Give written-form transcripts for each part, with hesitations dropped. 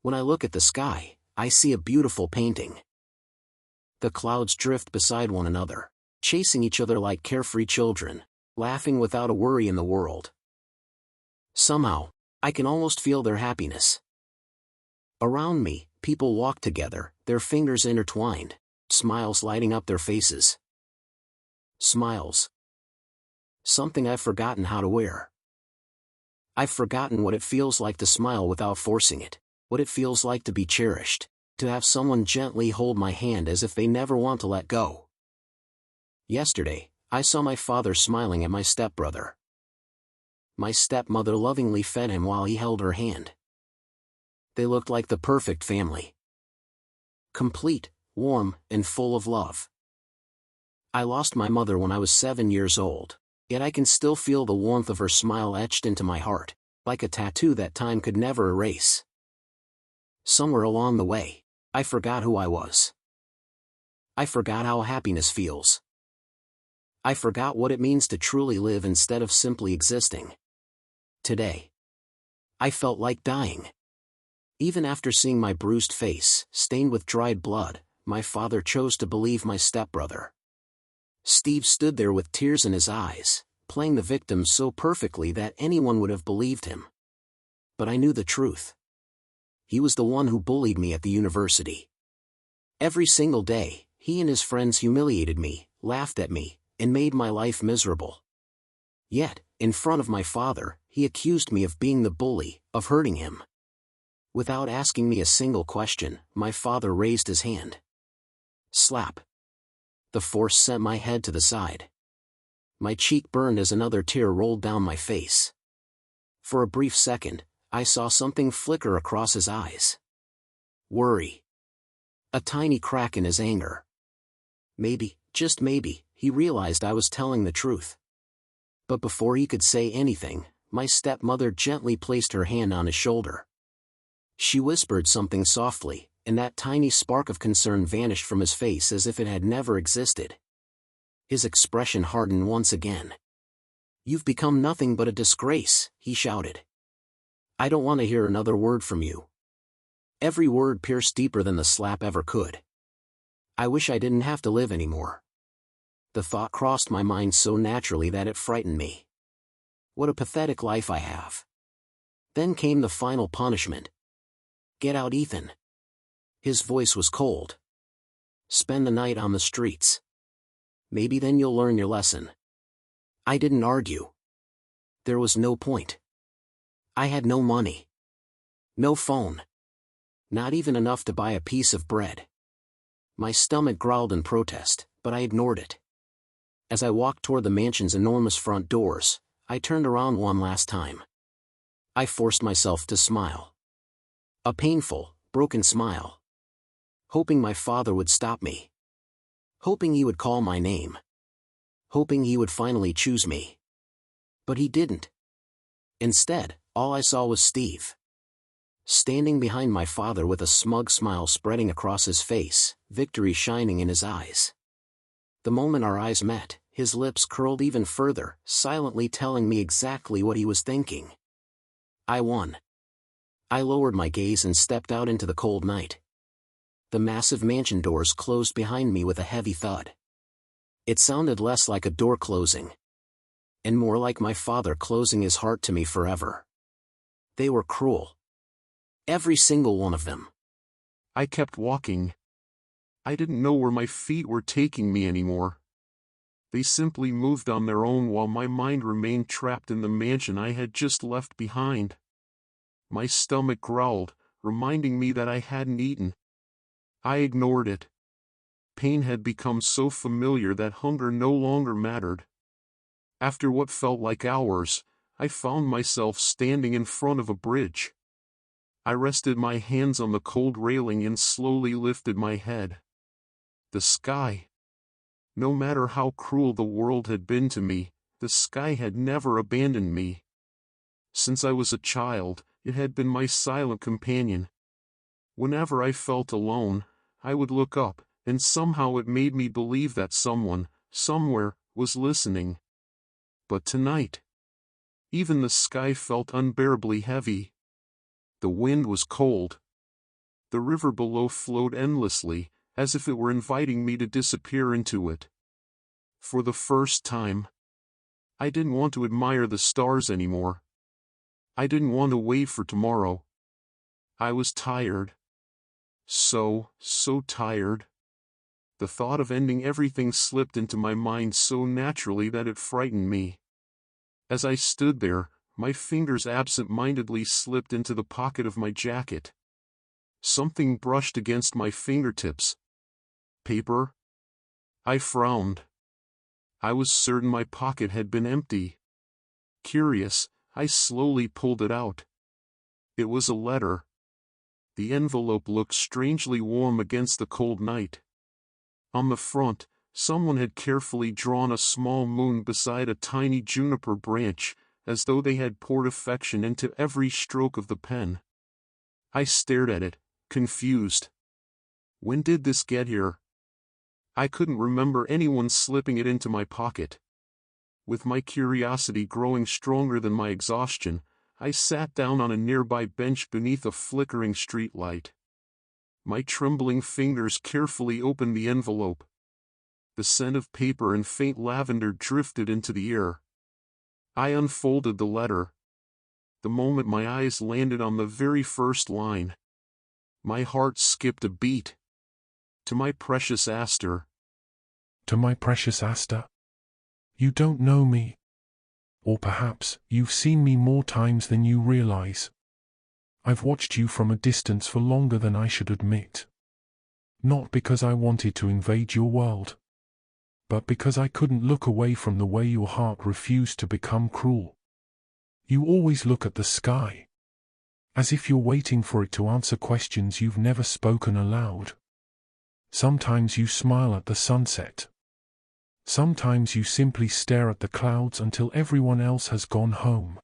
When I look at the sky, I see a beautiful painting. The clouds drift beside one another, chasing each other like carefree children, laughing without a worry in the world. Somehow, I can almost feel their happiness. Around me, people walk together, their fingers intertwined, smiles lighting up their faces. Smiles. Something I've forgotten how to wear. I've forgotten what it feels like to smile without forcing it, what it feels like to be cherished, to have someone gently hold my hand as if they never want to let go. Yesterday, I saw my father smiling at my stepbrother. My stepmother lovingly fed him while he held her hand. They looked like the perfect family. Complete, warm, and full of love. I lost my mother when I was 7 years old, yet I can still feel the warmth of her smile etched into my heart, like a tattoo that time could never erase. Somewhere along the way, I forgot who I was. I forgot how happiness feels. I forgot what it means to truly live instead of simply existing. Today, I felt like dying. Even after seeing my bruised face, stained with dried blood, my father chose to believe my stepbrother. Steve stood there with tears in his eyes, playing the victim so perfectly that anyone would have believed him. But I knew the truth. He was the one who bullied me at the university. Every single day, he and his friends humiliated me, laughed at me, and made my life miserable. Yet, in front of my father, he accused me of being the bully, of hurting him. Without asking me a single question, my father raised his hand. Slap. The force sent my head to the side. My cheek burned as another tear rolled down my face. For a brief second, I saw something flicker across his eyes. Worry. A tiny crack in his anger. Maybe, just maybe, he realized I was telling the truth. But before he could say anything, my stepmother gently placed her hand on his shoulder. She whispered something softly, and that tiny spark of concern vanished from his face as if it had never existed. His expression hardened once again. "You've become nothing but a disgrace," he shouted. "I don't want to hear another word from you." Every word pierced deeper than the slap ever could. I wish I didn't have to live anymore. The thought crossed my mind so naturally that it frightened me. What a pathetic life I have. Then came the final punishment. "Get out, Ethan." His voice was cold. "Spend the night on the streets. Maybe then you'll learn your lesson." I didn't argue. There was no point. I had no money. No phone. Not even enough to buy a piece of bread. My stomach growled in protest, but I ignored it. As I walked toward the mansion's enormous front doors, I turned around one last time. I forced myself to smile. A painful, broken smile. Hoping my father would stop me. Hoping he would call my name. Hoping he would finally choose me. But he didn't. Instead, all I saw was Steve. Standing behind my father with a smug smile spreading across his face, victory shining in his eyes. The moment our eyes met, his lips curled even further, silently telling me exactly what he was thinking. I won. I lowered my gaze and stepped out into the cold night. The massive mansion doors closed behind me with a heavy thud. It sounded less like a door closing, and more like my father closing his heart to me forever. They were cruel. Every single one of them. I kept walking. I didn't know where my feet were taking me anymore. They simply moved on their own while my mind remained trapped in the mansion I had just left behind. My stomach growled, reminding me that I hadn't eaten. I ignored it. Pain had become so familiar that hunger no longer mattered. After what felt like hours, I found myself standing in front of a bridge. I rested my hands on the cold railing and slowly lifted my head. The sky. No matter how cruel the world had been to me, the sky had never abandoned me. Since I was a child, it had been my silent companion. Whenever I felt alone, I would look up, and somehow it made me believe that someone, somewhere, was listening. But tonight, even the sky felt unbearably heavy. The wind was cold. The river below flowed endlessly, as if it were inviting me to disappear into it. For the first time, I didn't want to admire the stars anymore. I didn't want to wait for tomorrow. I was tired. So tired. The thought of ending everything slipped into my mind so naturally that it frightened me. As I stood there, my fingers absent-mindedly slipped into the pocket of my jacket. Something brushed against my fingertips. Paper? I frowned. I was certain my pocket had been empty. Curious, I slowly pulled it out. It was a letter. The envelope looked strangely warm against the cold night. On the front, someone had carefully drawn a small moon beside a tiny juniper branch, as though they had poured affection into every stroke of the pen. I stared at it, confused. When did this get here? I couldn't remember anyone slipping it into my pocket. With my curiosity growing stronger than my exhaustion, I sat down on a nearby bench beneath a flickering street light. My trembling fingers carefully opened the envelope. The scent of paper and faint lavender drifted into the air. I unfolded the letter. The moment my eyes landed on the very first line, my heart skipped a beat. To my precious Aster. To my precious Aster. You don't know me. Or perhaps, you've seen me more times than you realize. I've watched you from a distance for longer than I should admit. Not because I wanted to invade your world, but because I couldn't look away from the way your heart refused to become cruel. You always look at the sky, as if you're waiting for it to answer questions you've never spoken aloud. Sometimes you smile at the sunset. Sometimes you simply stare at the clouds until everyone else has gone home.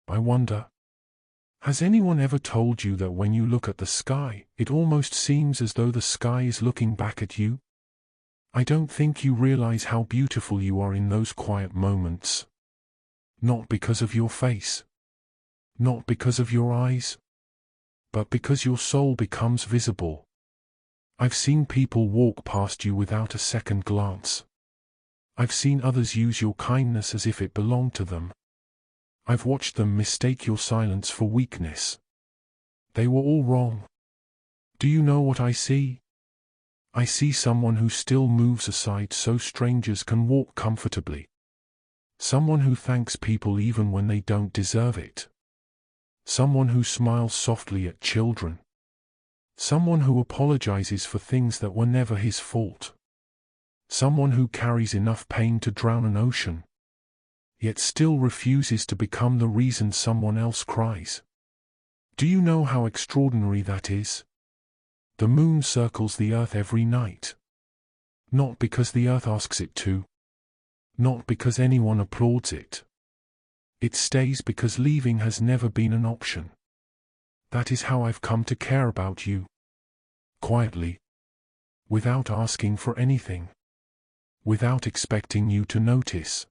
I wonder, has anyone ever told you that when you look at the sky, it almost seems as though the sky is looking back at you? I don't think you realize how beautiful you are in those quiet moments. Not because of your face, not because of your eyes, but because your soul becomes visible. I've seen people walk past you without a second glance. I've seen others use your kindness as if it belonged to them. I've watched them mistake your silence for weakness. They were all wrong. Do you know what I see? I see someone who still moves aside so strangers can walk comfortably. Someone who thanks people even when they don't deserve it. Someone who smiles softly at children. Someone who apologizes for things that were never his fault. Someone who carries enough pain to drown an ocean, yet still refuses to become the reason someone else cries. Do you know how extraordinary that is? The moon circles the earth every night. Not because the earth asks it to. Not because anyone applauds it. It stays because leaving has never been an option. That is how I've come to care about you. Quietly. Without asking for anything. Without expecting you to notice.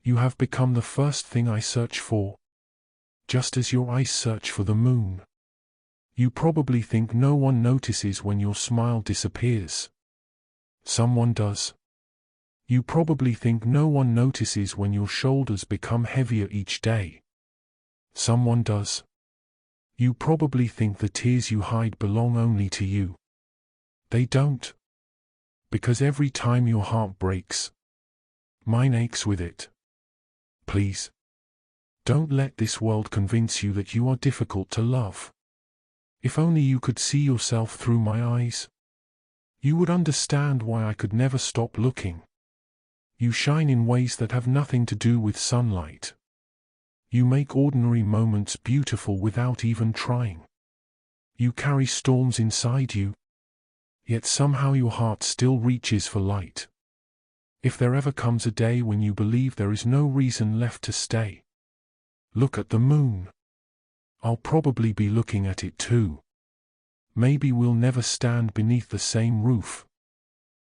You have become the first thing I search for. Just as your eyes search for the moon. You probably think no one notices when your smile disappears. Someone does. You probably think no one notices when your shoulders become heavier each day. Someone does. You probably think the tears you hide belong only to you. They don't. Because every time your heart breaks, mine aches with it. Please. Don't let this world convince you that you are difficult to love. If only you could see yourself through my eyes, you would understand why I could never stop looking. You shine in ways that have nothing to do with sunlight. You make ordinary moments beautiful without even trying. You carry storms inside you, yet somehow your heart still reaches for light. If there ever comes a day when you believe there is no reason left to stay, look at the moon. I'll probably be looking at it too. Maybe we'll never stand beneath the same roof.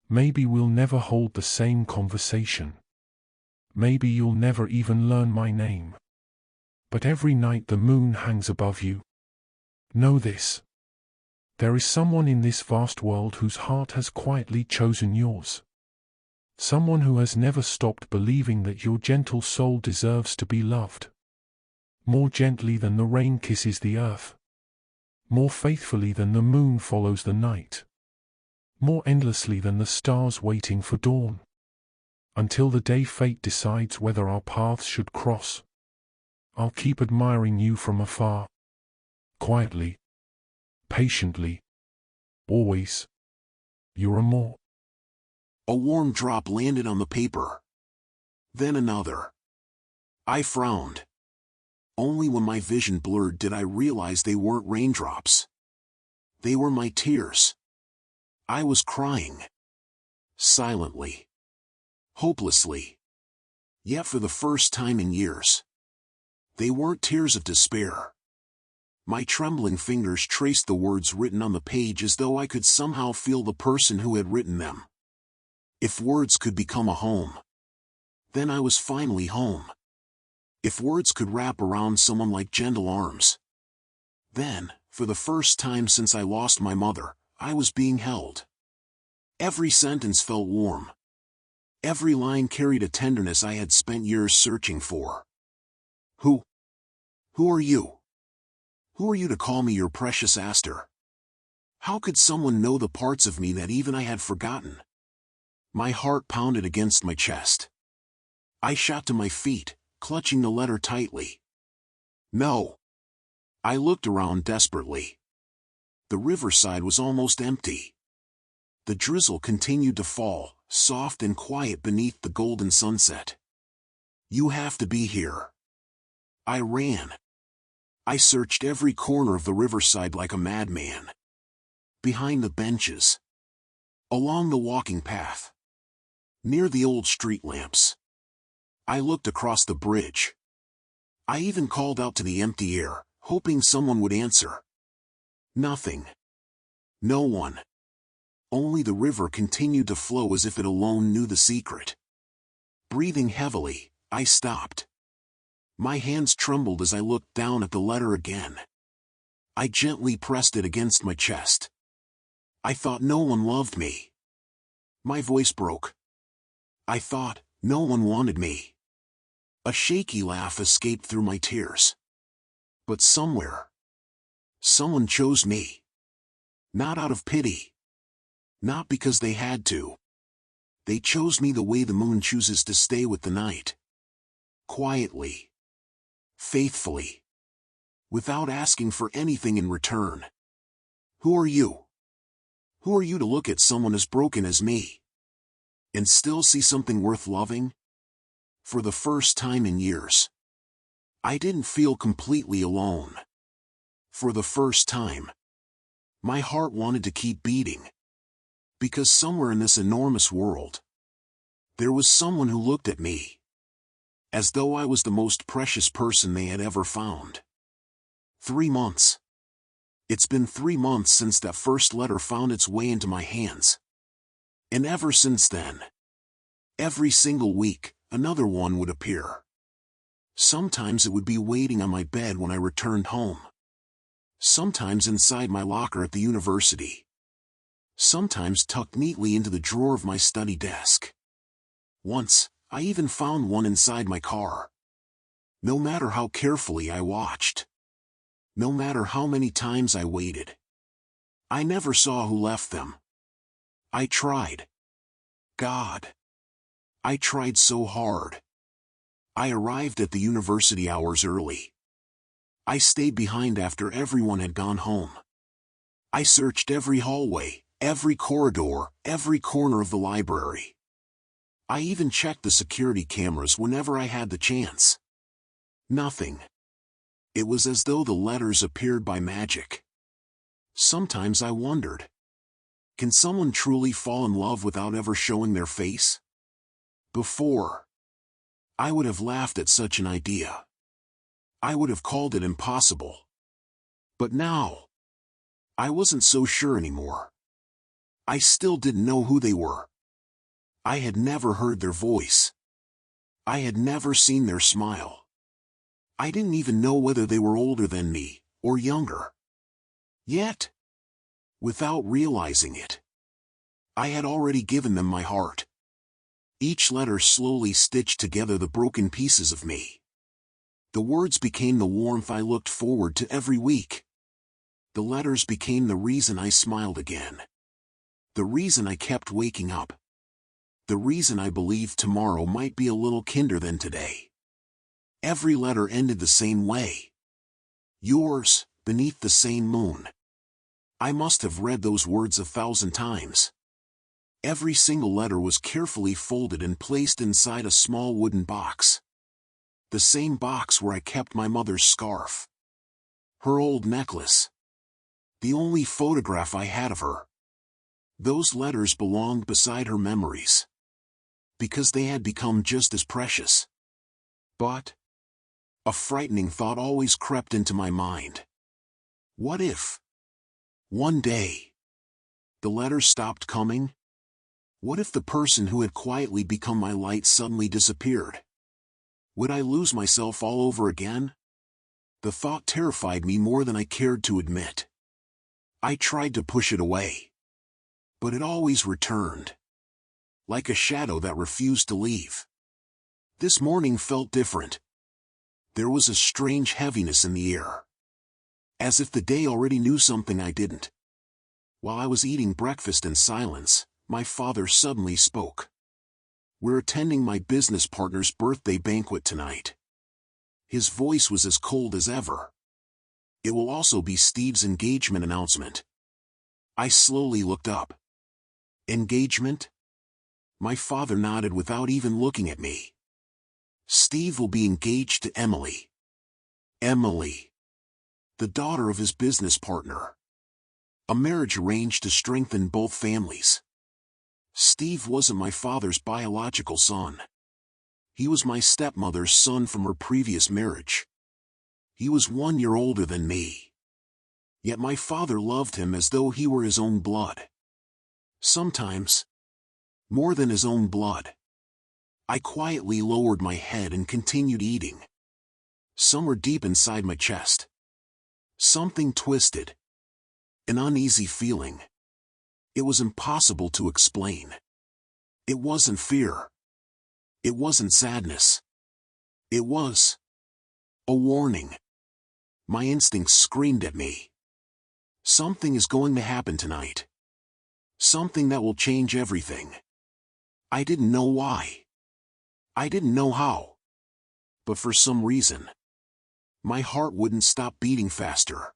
Maybe we'll never hold the same conversation. Maybe you'll never even learn my name. But every night the moon hangs above you. Know this. There is someone in this vast world whose heart has quietly chosen yours. Someone who has never stopped believing that your gentle soul deserves to be loved. More gently than the rain kisses the earth. More faithfully than the moon follows the night. More endlessly than the stars waiting for dawn. Until the day fate decides whether our paths should cross, I'll keep admiring you from afar. Quietly. Patiently. Always. Your Amour. A warm drop landed on the paper. Then another. I frowned. Only when my vision blurred did I realize they weren't raindrops. They were my tears. I was crying. Silently. Hopelessly. Yet for the first time in years. They weren't tears of despair. My trembling fingers traced the words written on the page as though I could somehow feel the person who had written them. If words could become a home, then I was finally home. If words could wrap around someone like gentle arms, then, for the first time since I lost my mother, I was being held. Every sentence felt warm. Every line carried a tenderness I had spent years searching for. Who are you? Who are you to call me your precious Aster? How could someone know the parts of me that even I had forgotten? My heart pounded against my chest. I shot to my feet, clutching the letter tightly. No. I looked around desperately. The riverside was almost empty. The drizzle continued to fall, soft and quiet beneath the golden sunset. You have to be here. I ran. I searched every corner of the riverside like a madman. Behind the benches. Along the walking path. Near the old street lamps. I looked across the bridge. I even called out to the empty air, hoping someone would answer. Nothing. No one. Only the river continued to flow as if it alone knew the secret. Breathing heavily, I stopped. My hands trembled as I looked down at the letter again. I gently pressed it against my chest. I thought no one loved me. My voice broke. I thought no one wanted me. A shaky laugh escaped through my tears. But somewhere, someone chose me. Not out of pity. Not because they had to. They chose me the way the moon chooses to stay with the night. Quietly. Faithfully. Without asking for anything in return. Who are you? Who are you to look at someone as broken as me? And still see something worth loving? For the first time in years, I didn't feel completely alone. For the first time, my heart wanted to keep beating. Because somewhere in this enormous world, there was someone who looked at me as though I was the most precious person they had ever found. 3 months. It's been 3 months since that first letter found its way into my hands. And ever since then, every single week, another one would appear. Sometimes it would be waiting on my bed when I returned home. Sometimes inside my locker at the university. Sometimes tucked neatly into the drawer of my study desk. Once, I even found one inside my car. No matter how carefully I watched. No matter how many times I waited. I never saw who left them. I tried. God. I tried so hard. I arrived at the university hours early. I stayed behind after everyone had gone home. I searched every hallway, every corridor, every corner of the library. I even checked the security cameras whenever I had the chance. Nothing. It was as though the letters appeared by magic. Sometimes I wondered, can someone truly fall in love without ever showing their face? Before, I would have laughed at such an idea. I would have called it impossible. But now, I wasn't so sure anymore. I still didn't know who they were. I had never heard their voice. I had never seen their smile. I didn't even know whether they were older than me, or younger. Yet, Without realizing it, I had already given them my heart. Each letter slowly stitched together the broken pieces of me. The words became the warmth I looked forward to every week. The letters became the reason I smiled again. The reason I kept waking up. The reason I believed tomorrow might be a little kinder than today. Every letter ended the same way. Yours, beneath the same moon. I must have read those words 1,000 times. Every single letter was carefully folded and placed inside a small wooden box. The same box where I kept my mother's scarf. Her old necklace. The only photograph I had of her. Those letters belonged beside her memories. Because they had become just as precious. But a frightening thought always crept into my mind. What if one day the letters stopped coming? What if the person who had quietly become my light suddenly disappeared? Would I lose myself all over again? The thought terrified me more than I cared to admit. I tried to push it away. But it always returned. Like a shadow that refused to leave. This morning felt different. There was a strange heaviness in the air. As if the day already knew something I didn't. While I was eating breakfast in silence, my father suddenly spoke. We're attending my business partner's birthday banquet tonight. His voice was as cold as ever. It will also be Steve's engagement announcement. I slowly looked up. Engagement? My father nodded without even looking at me. Steve will be engaged to Emily. Emily. The daughter of his business partner. A marriage arranged to strengthen both families. Steve wasn't my father's biological son. He was my stepmother's son from her previous marriage. He was 1 year older than me. Yet my father loved him as though he were his own blood. Sometimes, more than his own blood. I quietly lowered my head and continued eating. Somewhere deep inside my chest. Something twisted. An uneasy feeling. It was impossible to explain. It wasn't fear. It wasn't sadness. It was a warning. My instincts screamed at me. Something is going to happen tonight. Something that will change everything. I didn't know why. I didn't know how. But for some reason, my heart wouldn't stop beating faster.